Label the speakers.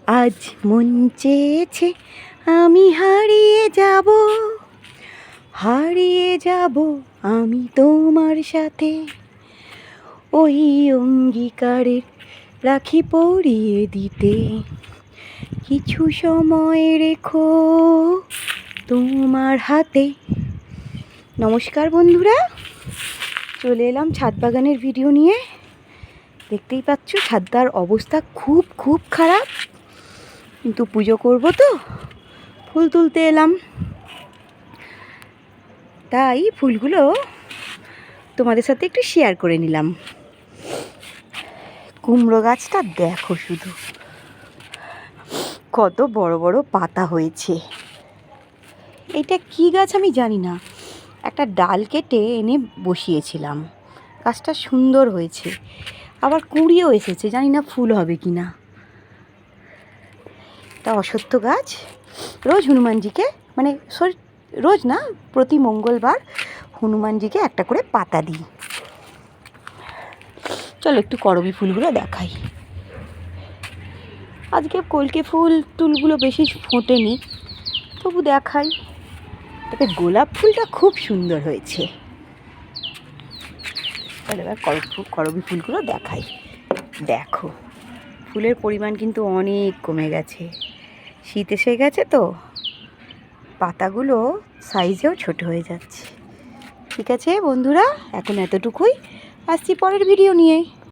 Speaker 1: আজ মন চেয়েছে আমি হারিয়ে যাব আমি তোমার সাথে, ওই অঙ্গীকারের রাখি পরিয়ে দিতে। কিছু সময় রেখো তোমার হাতে। নমস্কার বন্ধুরা, চলে এলাম ছাদ বাগানের ভিডিও নিয়ে। দেখতেই পাচ্ছ ছাদটার অবস্থা খুব খুব খারাপ, কিন্তু পুজো করব তো ফুল তুলতে এলাম, তাই ফুলগুলো তোমাদের সাথে একটু শেয়ার করে নিলাম। কুমড়ো গাছটা দেখো শুধু কত বড় বড় পাতা হয়েছে। এটা কি গাছ আমি জানি না, একটা ডাল কেটে এনে বসিয়েছিলাম, গাছটা সুন্দর হয়েছে, আবার কুঁড়িও এসেছে, জানি না ফুল হবে কি না। তা অশ্বত্থ গাছ, রোজ হনুমানজিকে রোজ না, প্রতি মঙ্গলবার হনুমানজিকে একটা করে পাতা দিই। চলো একটু করবী ফুলগুলো দেখাই। আজকে কলকে ফুল টুলগুলো বেশি ফোটেনি, তবু দেখাই। তবে গোলাপ ফুলটা খুব সুন্দর হয়েছে। তাহলে এবার করবী ফুলগুলো দেখাই। দেখো ফুলের পরিমাণ কিন্তু অনেক কমে গেছে, শীত এসে গেছে তো পাতাগুলো সাইজেও ছোট হয়ে যাচ্ছে। ঠিক আছে বন্ধুরা, এখন এতটুকুই, আসছি পরের ভিডিও নিয়ে।